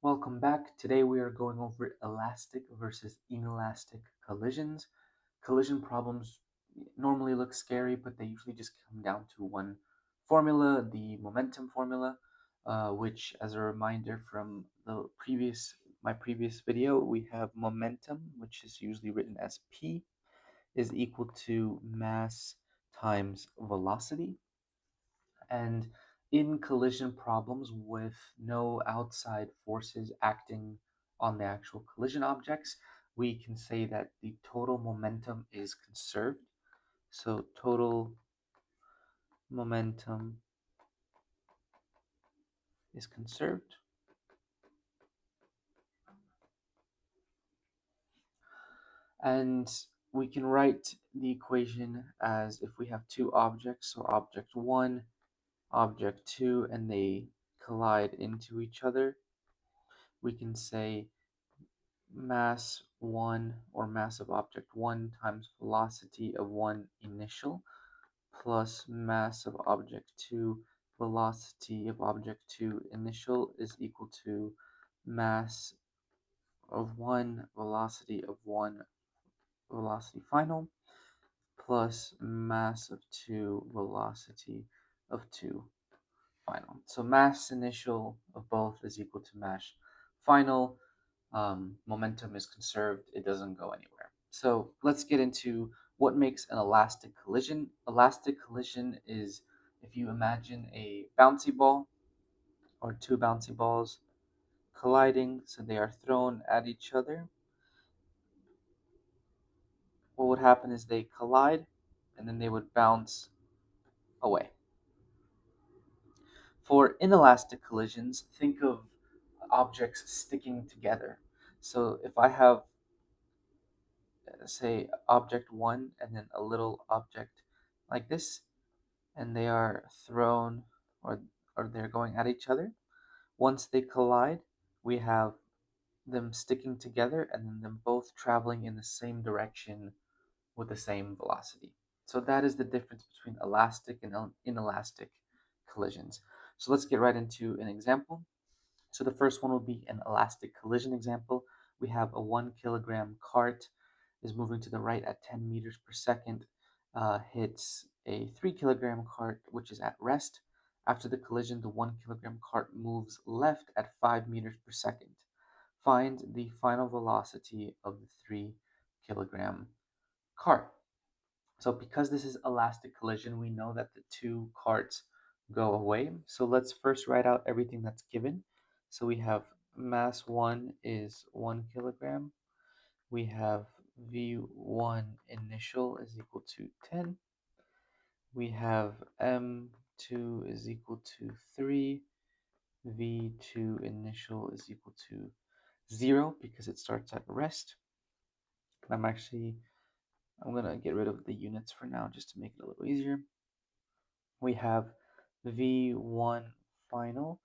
Welcome back. Today we are going over elastic versus inelastic collisions. Collision problems normally look scary, but they usually just come down to one formula, the momentum formula, which, as a reminder from my previous video, we have momentum, which is usually written as P, is equal to mass times velocity. And in collision problems with no outside forces acting on the actual collision objects, we can say that the total momentum is conserved. So total momentum is conserved. And we can write the equation as if we have two objects, so object 1, object 2, and they collide into each other, we can say mass 1 or mass of object 1 times velocity of 1 initial plus mass of object 2 velocity of object 2 initial is equal to mass of 1 velocity of 1 velocity final plus mass of 2 velocity of 2 final. So mass initial of both is equal to mass final. Momentum is conserved, it doesn't go anywhere. So let's get into what makes an elastic collision. Elastic collision is if you imagine a bouncy ball or two bouncy balls colliding, so they are thrown at each other. What would happen is they collide and then they would bounce away. For inelastic collisions, think of objects sticking together. So if I have, say, object 1 and then a little object like this, and they are thrown or, or they're going at each other, once they collide, we have them sticking together and then them both traveling in the same direction with the same velocity. So that is the difference between elastic and inelastic collisions. So let's get right into an example. So the first one will be an elastic collision example. We have a 1 kilogram cart is moving to the right at 10 meters per second, hits a 3 kilogram cart which is at rest. After the collision, the 1 kilogram cart moves left at 5 meters per second. Find the final velocity of the 3 kilogram cart. So because this is elastic collision, we know that the two carts go away. So let's first write out everything that's given. So we have mass 1 is 1 kilogram. We have V1 initial is equal to 10. We have M2 is equal to 3. V2 initial is equal to 0 because it starts at rest. I'm going to get rid of the units for now just to make it a little easier. We have V1 final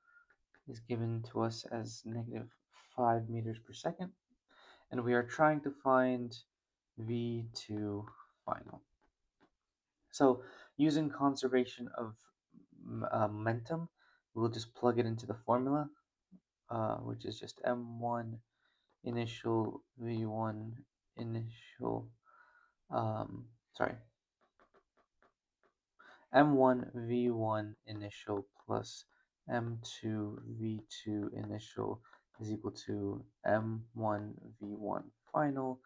is given to us as negative 5 meters per second. And we are trying to find V2 final. So using conservation of momentum, we'll just plug it into the formula, which is just M1 initial V1 initial, sorry, M1 V1 initial plus M2 V2 initial is equal to M1 V1 final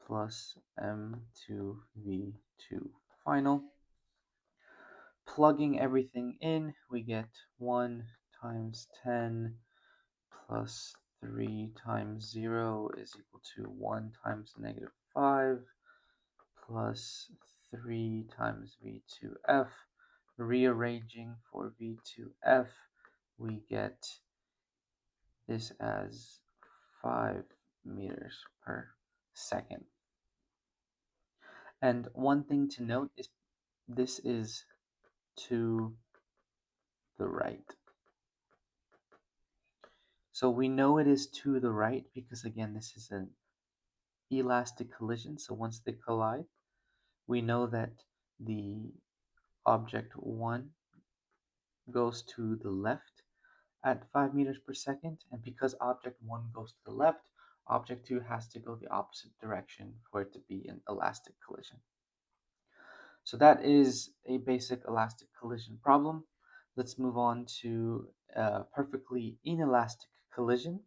plus M2 V2 final. Plugging everything in, we get 1 times 10 plus 3 times 0 is equal to 1 times negative 5 plus 3 times V2F. Rearranging for V2F, we get this as 5 meters per second. And one thing to note is this is to the right. So we know it is to the right because, again, this is an elastic collision. So once they collide, we know that the object 1 goes to the left at 5 meters per second, and because object 1 goes to the left, object 2 has to go the opposite direction for it to be an elastic collision. So that is a basic elastic collision problem. Let's move on to a perfectly inelastic collision.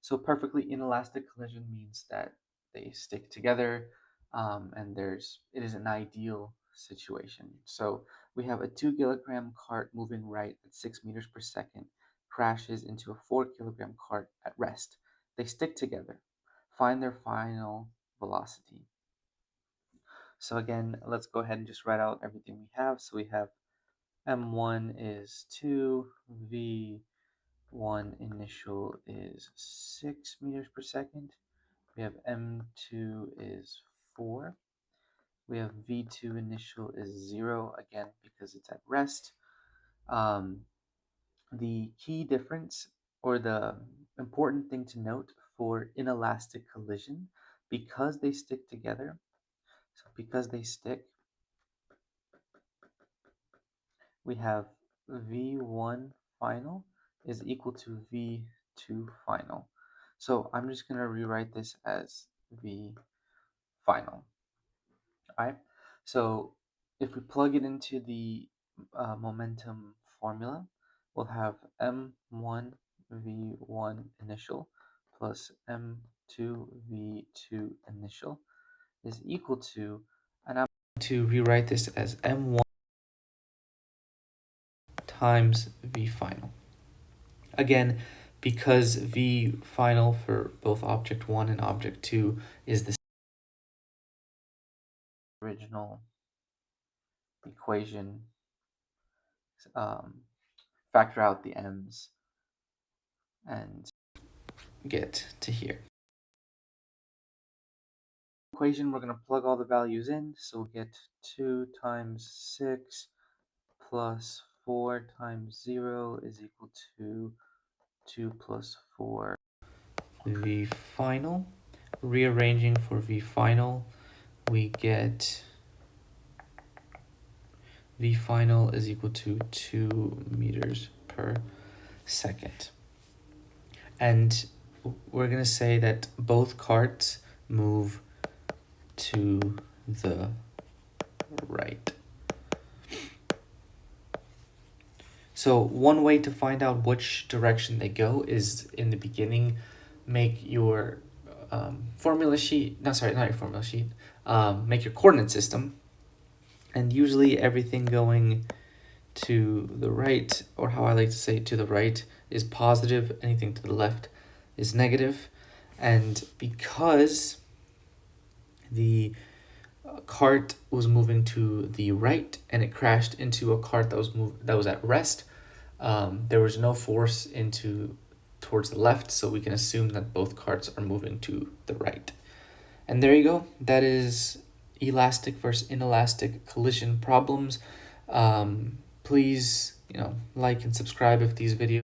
So perfectly inelastic collision means that they stick together, and it is an ideal situation. So we have a 2 kilogram cart moving right at 6 meters per second crashes into a 4 kilogram cart at rest. They stick together. Find their final velocity. So again, let's go ahead and just write out everything we have. So we have M1 is 2, V1 initial is 6 meters per second. We have M2 is 4. We have V2 initial is 0, again, because it's at rest. The key difference, or the important thing to note for inelastic collision, because they stick together, so because they stick, we have V1 final is equal to V2 final. So I'm just going to rewrite this as V final. All right. So if we plug it into the momentum formula, we'll have M1 V1 initial plus M2 V2 initial is equal to, and I'm going to rewrite this as M1 times V final. Again, because V final for both object 1 and object 2 is the original equation, factor out the m's and get to here. Equation, we're going to plug all the values in, so we'll get 2 times 6 plus 4 times 0 is equal to 2 plus 4. V final. Rearranging for V final, we get V final is equal to 2 meters per second. And we're going to say that both carts move to the right. So one way to find out which direction they go is in the beginning, make your formula sheet, not your formula sheet, make your coordinate system. And usually everything going to the right, or how I like to say to the right, is positive. Anything to the left is negative. And because the cart was moving to the right and it crashed into a cart that was at rest, there was no force towards the left, so we can assume that both carts are moving to the right. And there you go. That is elastic versus inelastic collision problems. Please, like and subscribe if these videos